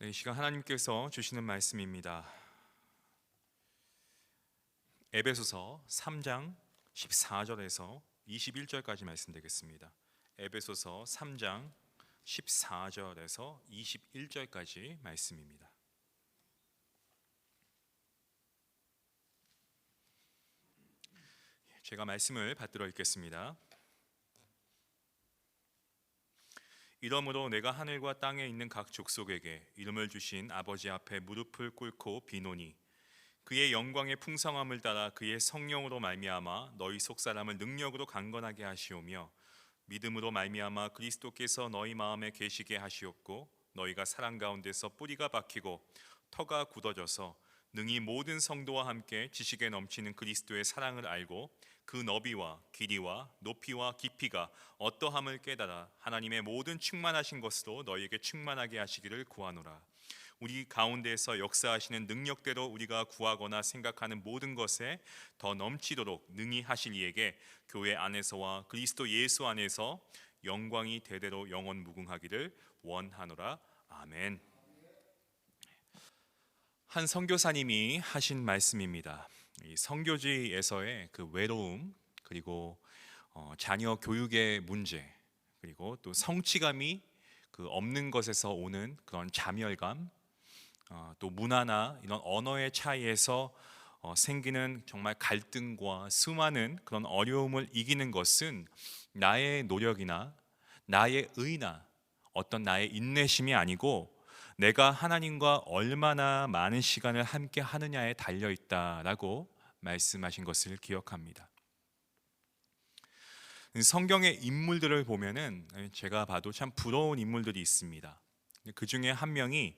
이 시간 하나님께서 주시는 말씀입니다. 에베소서 3장 14절에서 21절까지 말씀드리겠습니다. 에베소서 3장 14절에서 21절까지 말씀입니다. 제가 말씀을 받들어 읽겠습니다. 이러므로 내가 하늘과 땅에 있는 각 족속에게 이름을 주신 아버지 앞에 무릎을 꿇고 비노니 그의 영광의 풍성함을 따라 그의 성령으로 말미암아 너희 속사람을 능력으로 강건하게 하시오며 믿음으로 말미암아 그리스도께서 너희 마음에 계시게 하시옵고 너희가 사랑 가운데서 뿌리가 박히고 터가 굳어져서 능히 모든 성도와 함께 지식에 넘치는 그리스도의 사랑을 알고 그 너비와 길이와 높이와 깊이가 어떠함을 깨달아 하나님의 모든 충만하신 것으로 너희에게 충만하게 하시기를 구하노라. 우리 가운데서 역사하시는 능력대로 우리가 구하거나 생각하는 모든 것에 더 넘치도록 능히 하실 이에게 교회 안에서와 그리스도 예수 안에서 영광이 대대로 영원 무궁하기를 원하노라. 아멘. 한 선교사님이 하신 말씀입니다. 이 선교지에서의 그 외로움, 그리고 자녀 교육의 문제, 그리고 또 성취감이 그 없는 것에서 오는 그런 자멸감, 또 문화나 이런 언어의 차이에서 생기는 정말 갈등과 수많은 그런 어려움을 이기는 것은 나의 노력이나 나의 의나 어떤 나의 인내심이 아니고 내가 하나님과 얼마나 많은 시간을 함께 하느냐에 달려 있다라고 말씀하신 것을 기억합니다. 성경의 인물들을 보면은 제가 봐도 참 부러운 인물들이 있습니다. 그 중에 한 명이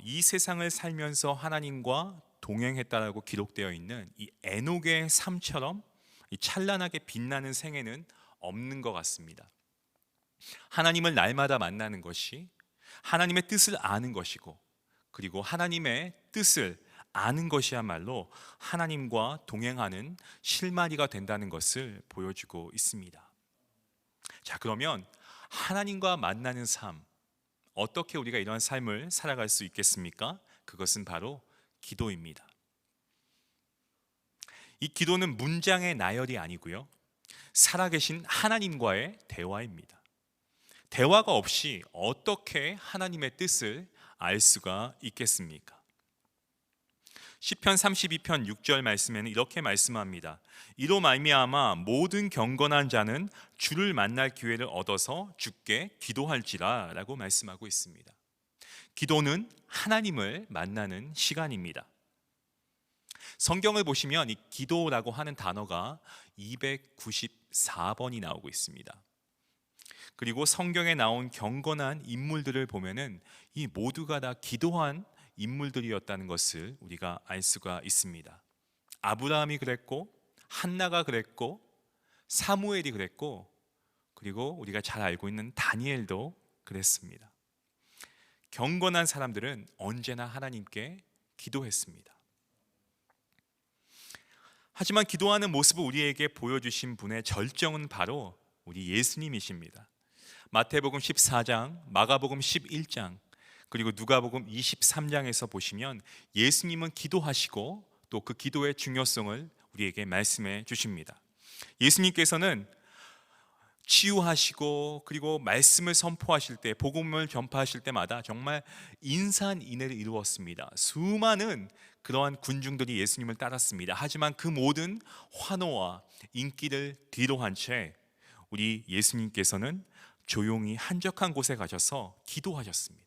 이 세상을 살면서 하나님과 동행했다라고 기록되어 있는 이 에녹의 삶처럼 이 찬란하게 빛나는 생애는 없는 것 같습니다. 하나님을 날마다 만나는 것이 하나님의 뜻을 아는 것이고, 그리고 하나님의 뜻을 아는 것이야말로 하나님과 동행하는 실마리가 된다는 것을 보여주고 있습니다. 자, 그러면 하나님과 만나는 삶, 어떻게 우리가 이런 삶을 살아갈 수 있겠습니까? 그것은 바로 기도입니다. 이 기도는 문장의 나열이 아니고요, 살아계신 하나님과의 대화입니다. 대화가 없이 어떻게 하나님의 뜻을 알 수가 있겠습니까? 시편 32편 6절 말씀에는 이렇게 말씀합니다. 이로 말미암아 모든 경건한 자는 주를 만날 기회를 얻어서 주께 기도할지라 라고 말씀하고 있습니다. 기도는 하나님을 만나는 시간입니다. 성경을 보시면 이 기도라고 하는 단어가 294번이 나오고 있습니다. 그리고 성경에 나온 경건한 인물들을 보면은 이 모두가 다 기도한 인물들이었다는 것을 우리가 알 수가 있습니다. 아브라함이 그랬고, 한나가 그랬고, 사무엘이 그랬고, 그리고 우리가 잘 알고 있는 다니엘도 그랬습니다. 경건한 사람들은 언제나 하나님께 기도했습니다. 하지만 기도하는 모습을 우리에게 보여주신 분의 절정은 바로 우리 예수님이십니다. 마태복음 14장, 마가복음 11장, 그리고 누가복음 23장에서 보시면 예수님은 기도하시고 또 그 기도의 중요성을 우리에게 말씀해 주십니다. 예수님께서는 치유하시고 그리고 말씀을 선포하실 때, 복음을 전파하실 때마다 정말 인산인해를 이루었습니다. 수많은 그러한 군중들이 예수님을 따랐습니다. 하지만 그 모든 환호와 인기를 뒤로한 채 우리 예수님께서는 조용히 한적한 곳에 가셔서 기도하셨습니다.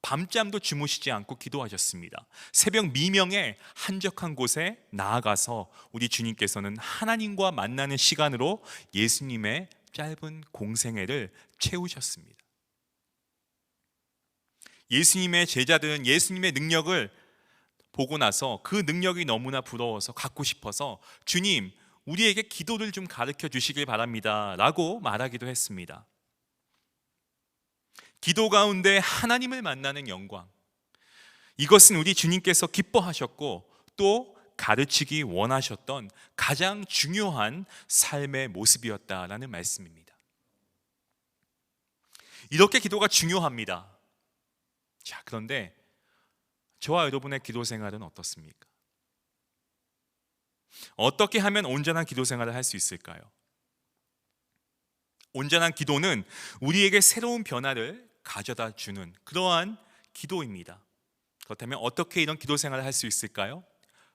밤잠도 주무시지 않고 기도하셨습니다. 새벽 미명에 한적한 곳에 나아가서 우리 주님께서는 하나님과 만나는 시간으로 예수님의 짧은 공생애를 채우셨습니다. 예수님의 제자들은 예수님의 능력을 보고 나서 그 능력이 너무나 부러워서 갖고 싶어서 주님, 우리에게 기도를 좀 가르쳐 주시길 바랍니다 라고 말하기도 했습니다. 기도 가운데 하나님을 만나는 영광, 이것은 우리 주님께서 기뻐하셨고 또 가르치기 원하셨던 가장 중요한 삶의 모습이었다라는 말씀입니다. 이렇게 기도가 중요합니다. 자, 그런데 저와 여러분의 기도 생활은 어떻습니까? 어떻게 하면 온전한 기도 생활을 할 수 있을까요? 온전한 기도는 우리에게 새로운 변화를 가져다 주는 그러한 기도입니다. 그렇다면 어떻게 이런 기도 생활을 할 수 있을까요?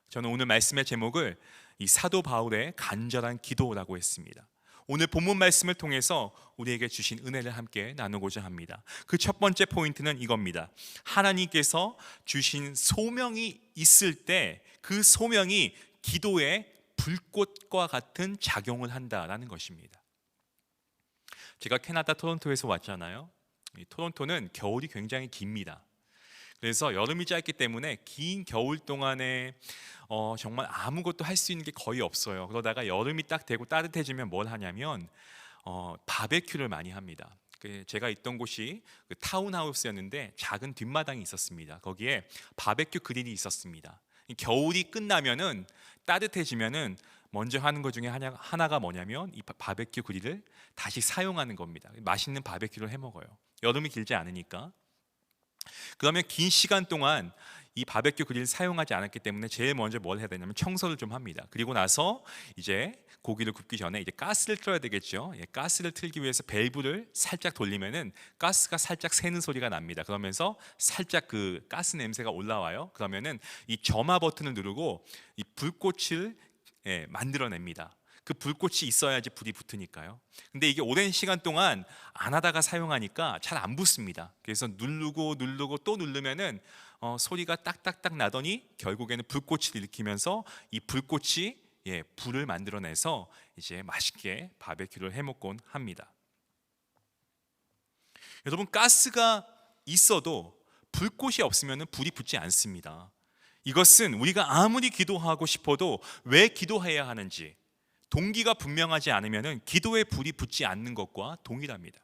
저는 오늘 말씀의 제목을 이 사도 바울의 간절한 기도라고 했습니다. 오늘 본문 말씀을 통해서 우리에게 주신 은혜를 함께 나누고자 합니다. 그 첫 번째 포인트는 이겁니다. 하나님께서 주신 소명이 있을 때 그 소명이 기도의 불꽃과 같은 작용을 한다라는 것입니다. 제가 캐나다 토론토에서 왔잖아요. 이 토론토는 겨울이 굉장히 깁니다. 그래서 여름이 짧기 때문에 긴 겨울 동안에 정말 아무것도 할 수 있는 게 거의 없어요. 그러다가 여름이 딱 되고 따뜻해지면 뭘 하냐면 바베큐를 많이 합니다. 제가 있던 곳이 타운하우스였는데 작은 뒷마당이 있었습니다. 거기에 바베큐 그릴이 있었습니다. 겨울이 끝나면은 따뜻해지면은 먼저 하는 것 중에 하나가 뭐냐면 이 바베큐 그릴을 다시 사용하는 겁니다. 맛있는 바베큐를 해 먹어요. 여름이 길지 않으니까. 그러면 긴 시간 동안 이 바베큐 그릴을 사용하지 않았기 때문에 제일 먼저 뭘 해야 되냐면 청소를 좀 합니다. 그리고 나서 이제 고기를 굽기 전에 이제 가스를 틀어야 되겠죠. 가스를 틀기 위해서 밸브를 살짝 돌리면은 가스가 살짝 새는 소리가 납니다. 그러면서 살짝 그 가스 냄새가 올라와요. 그러면은 이 점화 버튼을 누르고 이 불꽃을 만들어냅니다. 그 불꽃이 있어야지 불이 붙으니까요. 근데 이게 오랜 시간 동안 안 하다가 사용하니까 잘 안 붙습니다. 그래서 누르고 또 누르면은 소리가 딱딱딱 나더니 결국에는 불꽃을 일으키면서 이 불꽃이 불을 만들어내서 이제 맛있게 바베큐를 해 먹곤 합니다. 여러분, 가스가 있어도 불꽃이 없으면 불이 붙지 않습니다. 이것은 우리가 아무리 기도하고 싶어도 왜 기도해야 하는지 동기가 분명하지 않으면 기도에 불이 붙지 않는 것과 동일합니다.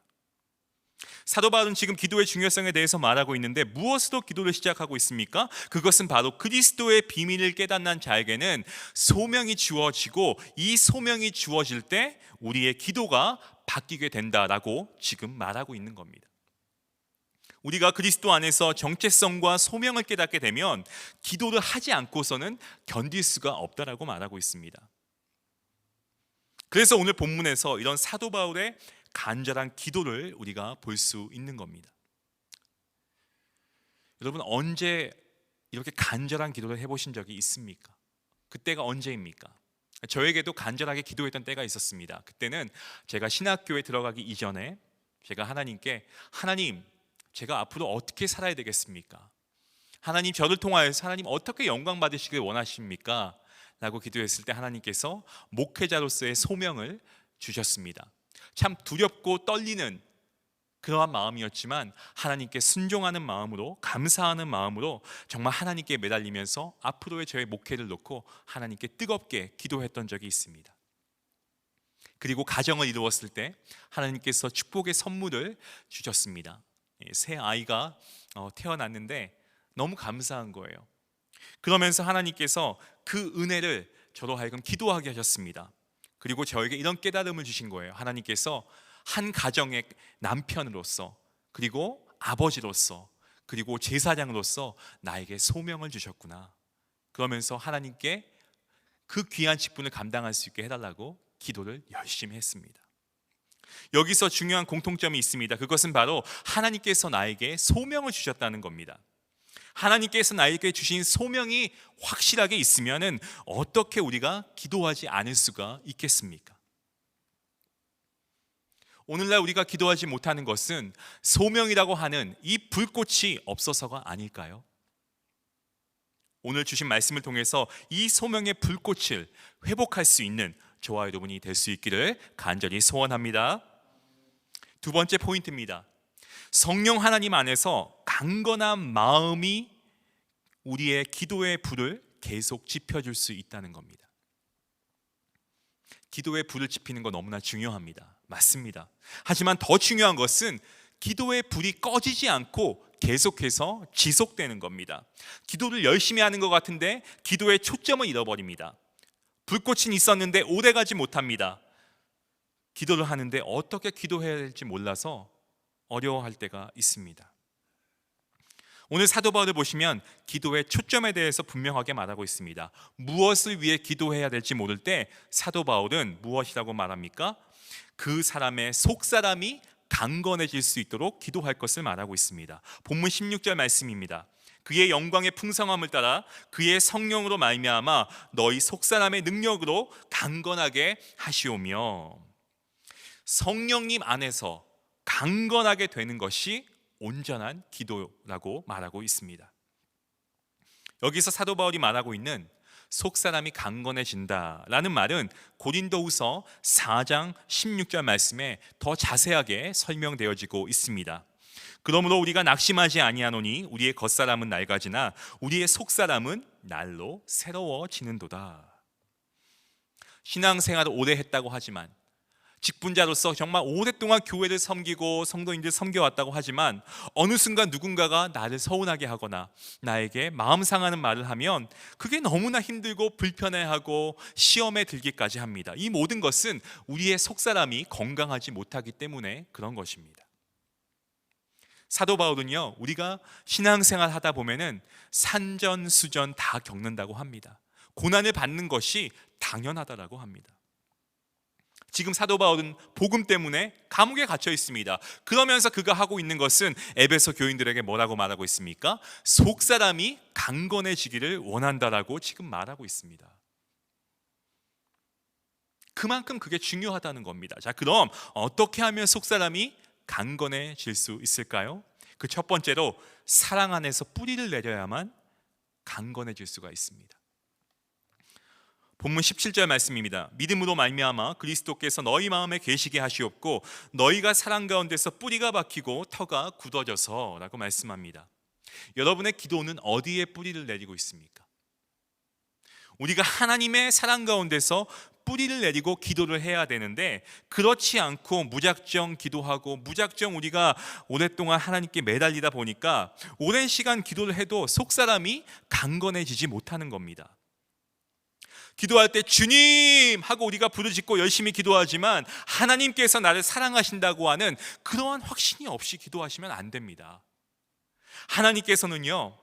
사도 바울은 지금 기도의 중요성에 대해서 말하고 있는데 무엇으로 기도를 시작하고 있습니까? 그것은 바로 그리스도의 비밀을 깨닫는 자에게는 소명이 주어지고 이 소명이 주어질 때 우리의 기도가 바뀌게 된다라고 지금 말하고 있는 겁니다. 우리가 그리스도 안에서 정체성과 소명을 깨닫게 되면 기도를 하지 않고서는 견딜 수가 없다라고 말하고 있습니다. 그래서 오늘 본문에서 이런 사도 바울의 간절한 기도를 우리가 볼 수 있는 겁니다. 여러분, 언제 이렇게 간절한 기도를 해보신 적이 있습니까? 그때가 언제입니까? 저에게도 간절하게 기도했던 때가 있었습니다. 그때는 제가 신학교에 들어가기 이전에 제가 하나님께 하나님, 제가 앞으로 어떻게 살아야 되겠습니까? 하나님, 저를 통하여서 하나님 어떻게 영광 받으시길 원하십니까? 라고 기도했을 때 하나님께서 목회자로서의 소명을 주셨습니다. 참 두렵고 떨리는 그러한 마음이었지만 하나님께 순종하는 마음으로, 감사하는 마음으로 정말 하나님께 매달리면서 앞으로의 저의 목회를 놓고 하나님께 뜨겁게 기도했던 적이 있습니다. 그리고 가정을 이루었을 때 하나님께서 축복의 선물을 주셨습니다. 새 아이가 태어났는데 너무 감사한 거예요. 그러면서 하나님께서 그 은혜를 저로 하여금 기도하게 하셨습니다. 그리고 저에게 이런 깨달음을 주신 거예요. 하나님께서 한 가정의 남편으로서, 그리고 아버지로서, 그리고 제사장으로서 나에게 소명을 주셨구나. 그러면서 하나님께 그 귀한 직분을 감당할 수 있게 해달라고 기도를 열심히 했습니다. 여기서 중요한 공통점이 있습니다. 그것은 바로 하나님께서 나에게 소명을 주셨다는 겁니다. 하나님께서 나에게 주신 소명이 확실하게 있으면 어떻게 우리가 기도하지 않을 수가 있겠습니까? 오늘날 우리가 기도하지 못하는 것은 소명이라고 하는 이 불꽃이 없어서가 아닐까요? 오늘 주신 말씀을 통해서 이 소명의 불꽃을 회복할 수 있는 저와 여러분이 될 수 있기를 간절히 소원합니다. 두 번째 포인트입니다. 성령 하나님 안에서 강건한 마음이 우리의 기도의 불을 계속 지펴줄 수 있다는 겁니다. 기도의 불을 지피는 건 너무나 중요합니다. 맞습니다. 하지만 더 중요한 것은 기도의 불이 꺼지지 않고 계속해서 지속되는 겁니다. 기도를 열심히 하는 것 같은데 기도의 초점을 잃어버립니다. 불꽃은 있었는데 오래가지 못합니다. 기도를 하는데 어떻게 기도해야 될지 몰라서 어려워할 때가 있습니다. 오늘 사도 바울을 보시면 기도의 초점에 대해서 분명하게 말하고 있습니다. 무엇을 위해 기도해야 될지 모를 때 사도 바울은 무엇이라고 말합니까? 그 사람의 속사람이 강건해질 수 있도록 기도할 것을 말하고 있습니다. 본문 16절 말씀입니다. 그의 영광의 풍성함을 따라 그의 성령으로 말미암아 너희 속사람의 능력으로 강건하게 하시오며, 성령님 안에서 강건하게 되는 것이 온전한 기도라고 말하고 있습니다. 여기서 사도 바울이 말하고 있는 속사람이 강건해진다라는 말은 고린도후서 4장 16절 말씀에 더 자세하게 설명되어지고 있습니다. 그러므로 우리가 낙심하지 아니하노니 우리의 겉사람은 낡아지나 우리의 속사람은 날로 새로워지는도다. 신앙생활을 오래 했다고 하지만, 직분자로서 정말 오랫동안 교회를 섬기고 성도인들 섬겨왔다고 하지만 어느 순간 누군가가 나를 서운하게 하거나 나에게 마음 상하는 말을 하면 그게 너무나 힘들고 불편해하고 시험에 들기까지 합니다. 이 모든 것은 우리의 속사람이 건강하지 못하기 때문에 그런 것입니다. 사도 바울은요, 우리가 신앙생활 하다 보면은 산전수전 다 겪는다고 합니다. 고난을 받는 것이 당연하다라고 합니다. 지금 사도 바울은 복음 때문에 감옥에 갇혀 있습니다. 그러면서 그가 하고 있는 것은 에베소 교인들에게 뭐라고 말하고 있습니까? 속사람이 강건해지기를 원한다라고 지금 말하고 있습니다. 그만큼 그게 중요하다는 겁니다. 자, 그럼 어떻게 하면 속사람이 강건해질 수 있을까요? 그 첫 번째로 사랑 안에서 뿌리를 내려야만 강건해질 수가 있습니다. 본문 17절 말씀입니다. 믿음으로 말미암아 그리스도께서 너희 마음에 계시게 하시옵고 너희가 사랑 가운데서 뿌리가 박히고 터가 굳어져서 라고 말씀합니다. 여러분의 기도는 어디에 뿌리를 내리고 있습니까? 우리가 하나님의 사랑 가운데서 뿌리를 내리고 기도를 해야 되는데, 그렇지 않고 무작정 기도하고 무작정 우리가 오랫동안 하나님께 매달리다 보니까 오랜 시간 기도를 해도 속사람이 강건해지지 못하는 겁니다. 기도할 때 주님 하고 우리가 부르짖고 열심히 기도하지만 하나님께서 나를 사랑하신다고 하는 그러한 확신이 없이 기도하시면 안 됩니다. 하나님께서는요,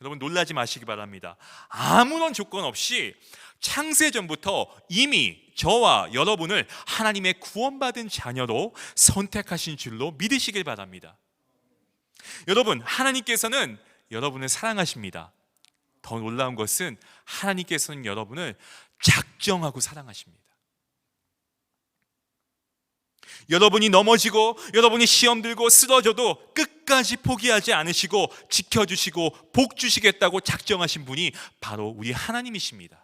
여러분 놀라지 마시기 바랍니다. 아무런 조건 없이 창세전부터 이미 저와 여러분을 하나님의 구원받은 자녀로 선택하신 줄로 믿으시길 바랍니다. 여러분, 하나님께서는 여러분을 사랑하십니다. 더 놀라운 것은 하나님께서는 여러분을 작정하고 사랑하십니다. 여러분이 넘어지고 여러분이 시험 들고 쓰러져도 끝까지 포기하지 않으시고 지켜주시고 복 주시겠다고 작정하신 분이 바로 우리 하나님이십니다.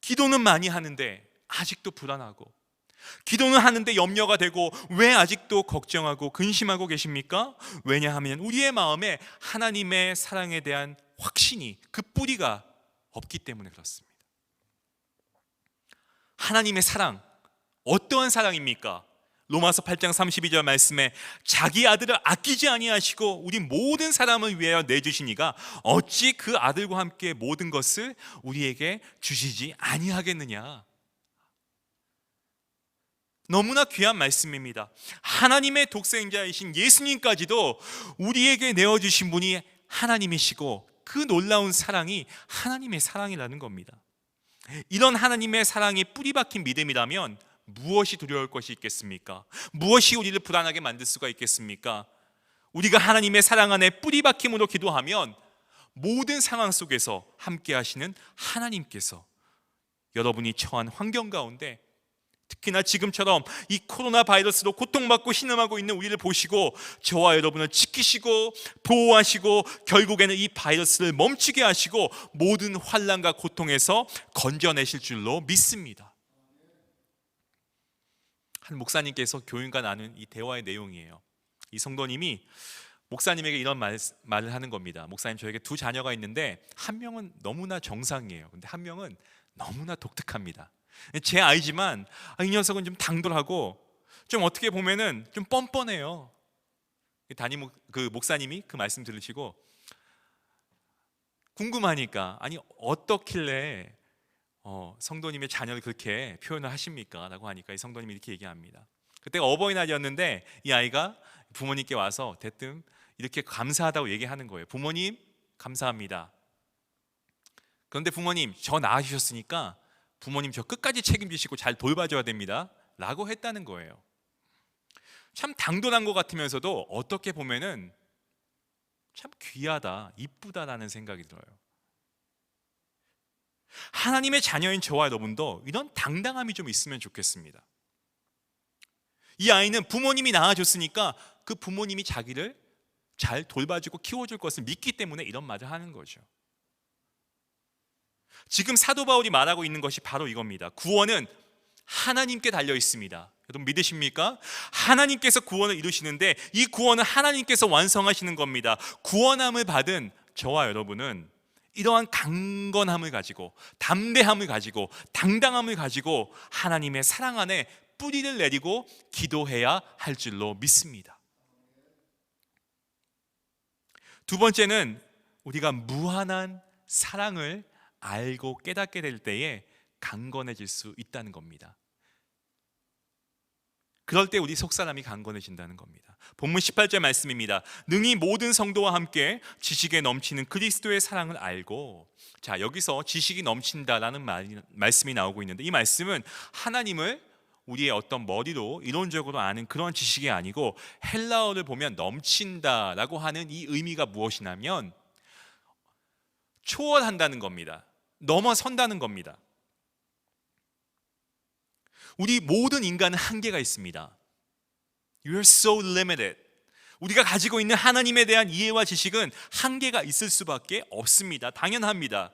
기도는 많이 하는데 아직도 불안하고, 기도는 하는데 염려가 되고 왜 아직도 걱정하고 근심하고 계십니까? 왜냐하면 우리의 마음에 하나님의 사랑에 대한 확신이, 그 뿌리가 없기 때문에 그렇습니다. 하나님의 사랑, 어떠한 사랑입니까? 로마서 8장 32절 말씀에 자기 아들을 아끼지 아니하시고 우리 모든 사람을 위하여 내주시니가 어찌 그 아들과 함께 모든 것을 우리에게 주시지 아니하겠느냐. 너무나 귀한 말씀입니다. 하나님의 독생자이신 예수님까지도 우리에게 내어주신 분이 하나님이시고 그 놀라운 사랑이 하나님의 사랑이라는 겁니다. 이런 하나님의 사랑이 뿌리 박힌 믿음이라면 무엇이 두려울 것이 있겠습니까? 무엇이 우리를 불안하게 만들 수가 있겠습니까? 우리가 하나님의 사랑 안에 뿌리 박힘으로 기도하면 모든 상황 속에서 함께 하시는 하나님께서 여러분이 처한 환경 가운데, 특히나 지금처럼 이 코로나 바이러스로 고통받고 신음하고 있는 우리를 보시고 저와 여러분을 지키시고 보호하시고 결국에는 이 바이러스를 멈추게 하시고 모든 환난과 고통에서 건져내실 줄로 믿습니다. 한 목사님께서 교인과 나눈 이 대화의 내용이에요. 이 성도님이 목사님에게 이런 말을 하는 겁니다. 목사님, 저에게 두 자녀가 있는데 한 명은 너무나 정상이에요. 근데 한 명은 너무나 독특합니다. 제 아이지만 이 녀석은 좀 당돌하고 좀 어떻게 보면은 좀 뻔뻔해요. 그 목사님이 그 말씀 들으시고 궁금하니까, 아니 어떻길래 성도님의 자녀를 그렇게 표현을 하십니까? 라고 하니까 이 성도님이 이렇게 얘기합니다. 그때가 어버이날이었는데 이 아이가 부모님께 와서 대뜸 이렇게 감사하다고 얘기하는 거예요. 부모님 감사합니다. 그런데 부모님 저 낳아주셨으니까 부모님 저 끝까지 책임지시고 잘 돌봐줘야 됩니다 라고 했다는 거예요. 참 당돌한 것 같으면서도 어떻게 보면은 참 귀하다, 이쁘다라는 생각이 들어요. 하나님의 자녀인 저와 여러분도 이런 당당함이 좀 있으면 좋겠습니다. 이 아이는 부모님이 낳아줬으니까 그 부모님이 자기를 잘 돌봐주고 키워줄 것을 믿기 때문에 이런 말을 하는 거죠. 지금 사도 바울이 말하고 있는 것이 바로 이겁니다. 구원은 하나님께 달려 있습니다. 여러분 믿으십니까? 하나님께서 구원을 이루시는데 이 구원은 하나님께서 완성하시는 겁니다. 구원함을 받은 저와 여러분은 이러한 강건함을 가지고, 담대함을 가지고, 당당함을 가지고 하나님의 사랑 안에 뿌리를 내리고 기도해야 할 줄로 믿습니다. 두 번째는 우리가 무한한 사랑을 알고 깨닫게 될 때에 강건해질 수 있다는 겁니다. 그럴 때 우리 속사람이 강건해진다는 겁니다. 본문 18절 말씀입니다. 능히 모든 성도와 함께 지식에 넘치는 그리스도의 사랑을 알고, 자 여기서 지식이 넘친다라는 말씀이 나오고 있는데 이 말씀은 하나님을 우리의 어떤 머리로 이론적으로 아는 그런 지식이 아니고 헬라어를 보면 넘친다라고 하는 이 의미가 무엇이냐면 초월한다는 겁니다. 넘어선다는 겁니다. 우리 모든 인간은 한계가 있습니다. You are so limited. 우리가 가지고 있는 하나님에 대한 이해와 지식은 한계가 있을 수밖에 없습니다. 당연합니다.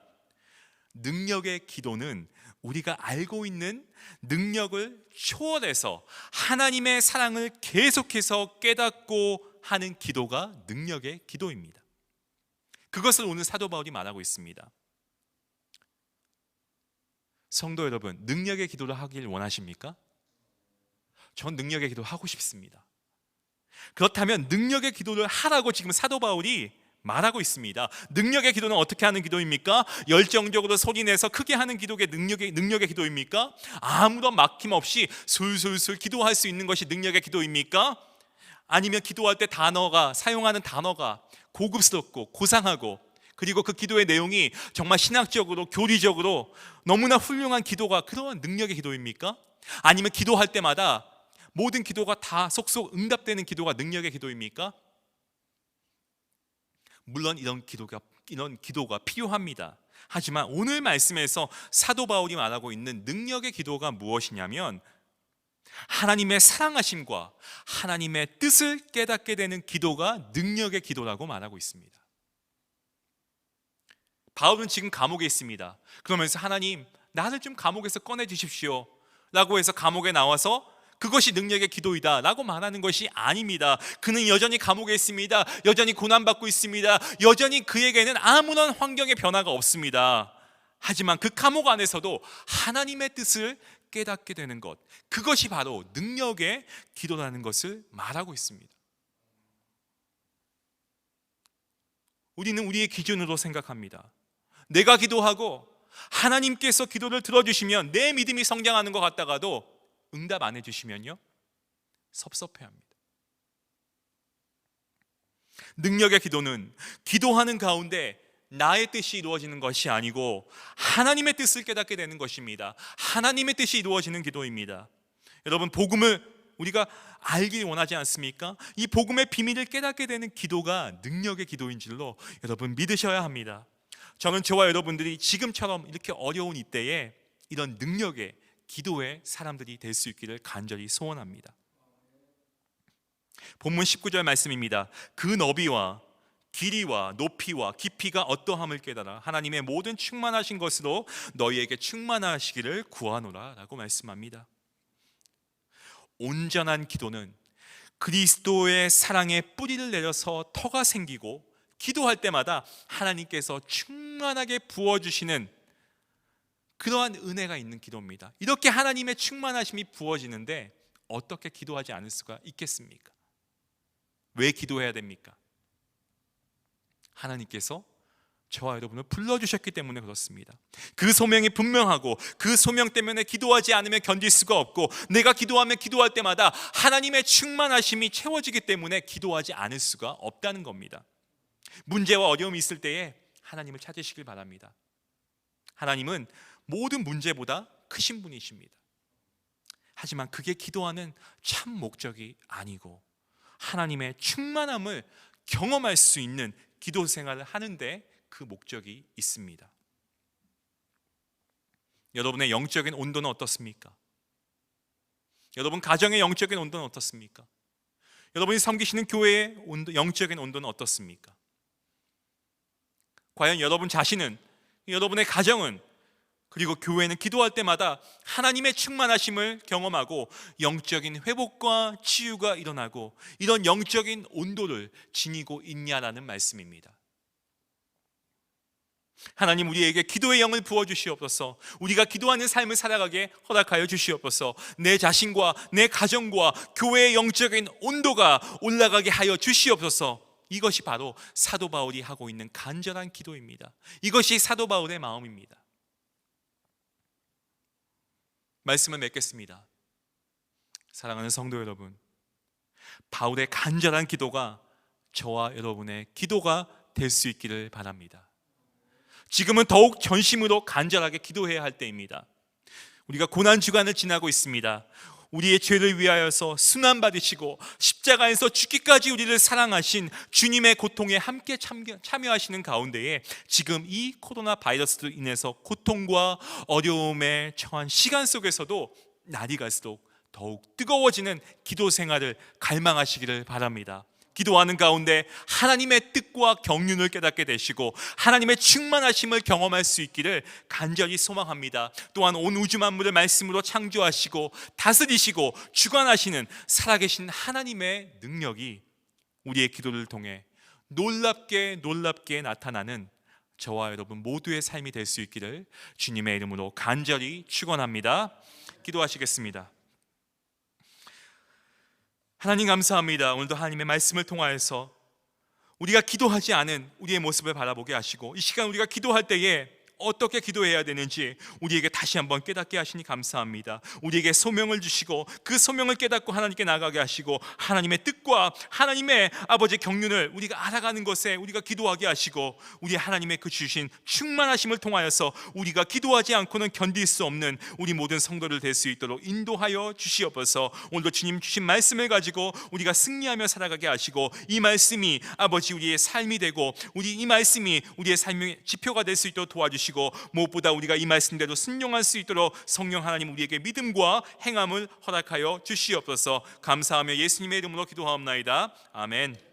능력의 기도는 우리가 알고 있는 능력을 초월해서 하나님의 사랑을 계속해서 깨닫고 하는 기도가 능력의 기도입니다. 그것을 오늘 사도 바울이 말하고 있습니다. 성도 여러분, 능력의 기도를 하길 원하십니까? 전 능력의 기도 하고 싶습니다. 그렇다면 능력의 기도를 하라고 지금 사도 바울이 말하고 있습니다. 능력의 기도는 어떻게 하는 기도입니까? 열정적으로 소리내서 크게 하는 기도가 능력의 기도입니까? 아무런 막힘 없이 술술술 기도할 수 있는 것이 능력의 기도입니까? 아니면 기도할 때 사용하는 단어가 고급스럽고 고상하고, 그리고 그 기도의 내용이 정말 신학적으로 교리적으로 너무나 훌륭한 기도가 그런 능력의 기도입니까? 아니면 기도할 때마다 모든 기도가 다 속속 응답되는 기도가 능력의 기도입니까? 물론 이런 기도가 필요합니다. 하지만 오늘 말씀에서 사도 바울이 말하고 있는 능력의 기도가 무엇이냐면 하나님의 사랑하심과 하나님의 뜻을 깨닫게 되는 기도가 능력의 기도라고 말하고 있습니다. 바울은 지금 감옥에 있습니다. 그러면서 하나님 나를 좀 감옥에서 꺼내 주십시오 라고 해서 감옥에 나와서 그것이 능력의 기도이다 라고 말하는 것이 아닙니다. 그는 여전히 감옥에 있습니다. 여전히 고난받고 있습니다. 여전히 그에게는 아무런 환경의 변화가 없습니다. 하지만 그 감옥 안에서도 하나님의 뜻을 깨닫게 되는 것, 그것이 바로 능력의 기도라는 것을 말하고 있습니다. 우리는 우리의 기준으로 생각합니다. 내가 기도하고 하나님께서 기도를 들어주시면 내 믿음이 성장하는 것 같다가도 응답 안 해주시면요 섭섭해합니다. 능력의 기도는 기도하는 가운데 나의 뜻이 이루어지는 것이 아니고 하나님의 뜻을 깨닫게 되는 것입니다. 하나님의 뜻이 이루어지는 기도입니다. 여러분, 복음을 우리가 알길 원하지 않습니까? 이 복음의 비밀을 깨닫게 되는 기도가 능력의 기도인 줄로 여러분 믿으셔야 합니다. 저는 저와 여러분들이 지금처럼 이렇게 어려운 이때에 이런 능력의 기도의 사람들이 될 수 있기를 간절히 소원합니다. 본문 19절 말씀입니다. 그 너비와 길이와 높이와 깊이가 어떠함을 깨달아 하나님의 모든 충만하신 것으로 너희에게 충만하시기를 구하노라 라고 말씀합니다. 온전한 기도는 그리스도의 사랑에 뿌리를 내려서 터가 생기고 기도할 때마다 하나님께서 충만하게 부어주시는 그러한 은혜가 있는 기도입니다. 이렇게 하나님의 충만하심이 부어지는데 어떻게 기도하지 않을 수가 있겠습니까? 왜 기도해야 됩니까? 하나님께서 저와 여러분을 불러주셨기 때문에 그렇습니다. 그 소명이 분명하고 그 소명 때문에 기도하지 않으면 견딜 수가 없고, 내가 기도하면 기도할 때마다 하나님의 충만하심이 채워지기 때문에 기도하지 않을 수가 없다는 겁니다. 문제와 어려움이 있을 때에 하나님을 찾으시길 바랍니다. 하나님은 모든 문제보다 크신 분이십니다. 하지만 그게 기도하는 참 목적이 아니고, 하나님의 충만함을 경험할 수 있는 기도 생활을 하는데 그 목적이 있습니다. 여러분의 영적인 온도는 어떻습니까? 여러분 가정의 영적인 온도는 어떻습니까? 여러분이 섬기시는 교회의 영적인 온도는 어떻습니까? 과연 여러분 자신은, 여러분의 가정은, 그리고 교회는 기도할 때마다 하나님의 충만하심을 경험하고 영적인 회복과 치유가 일어나고 이런 영적인 온도를 지니고 있냐라는 말씀입니다. 하나님, 우리에게 기도의 영을 부어주시옵소서. 우리가 기도하는 삶을 살아가게 허락하여 주시옵소서. 내 자신과 내 가정과 교회의 영적인 온도가 올라가게 하여 주시옵소서. 이것이 바로 사도 바울이 하고 있는 간절한 기도입니다. 이것이 사도 바울의 마음입니다. 말씀을 맺겠습니다. 사랑하는 성도 여러분, 바울의 간절한 기도가 저와 여러분의 기도가 될 수 있기를 바랍니다. 지금은 더욱 전심으로 간절하게 기도해야 할 때입니다. 우리가 고난주간을 지나고 있습니다. 우리의 죄를 위하여서 순환받으시고 십자가에서 죽기까지 우리를 사랑하신 주님의 고통에 함께 참여하시는 가운데에 지금 이 코로나 바이러스로 인해서 고통과 어려움에 처한 시간 속에서도 날이 갈수록 더욱 뜨거워지는 기도 생활을 갈망하시기를 바랍니다. 기도하는 가운데 하나님의 뜻과 경륜을 깨닫게 되시고 하나님의 충만하심을 경험할 수 있기를 간절히 소망합니다. 또한 온 우주 만물을 말씀으로 창조하시고 다스리시고 주관하시는 살아계신 하나님의 능력이 우리의 기도를 통해 놀랍게 나타나는 저와 여러분 모두의 삶이 될 수 있기를 주님의 이름으로 간절히 축원합니다. 기도하시겠습니다. 하나님 감사합니다. 오늘도 하나님의 말씀을 통하여서 우리가 기도하지 않은 우리의 모습을 바라보게 하시고 이 시간 우리가 기도할 때에 어떻게 기도해야 되는지 우리에게 다시 한번 깨닫게 하시니 감사합니다. 우리에게 소명을 주시고 그 소명을 깨닫고 하나님께 나가게 하시고 하나님의 뜻과 하나님의 아버지의 경륜을 우리가 알아가는 것에 우리가 기도하게 하시고 우리 하나님의 그 주신 충만하심을 통하여서 우리가 기도하지 않고는 견딜 수 없는 우리 모든 성도를 될 수 있도록 인도하여 주시옵소서. 오늘도 주님 주신 말씀을 가지고 우리가 승리하며 살아가게 하시고 이 말씀이 아버지 우리의 삶이 되고 이 말씀이 우리의 삶의 지표가 될 수 있도록 도와주시고 무엇보다 우리가 이 말씀대로 순종할 수 있도록 성령 하나님 우리에게 믿음과 행함을 허락하여 주시옵소서. 감사하며 예수님의 이름으로 기도하옵나이다. 아멘.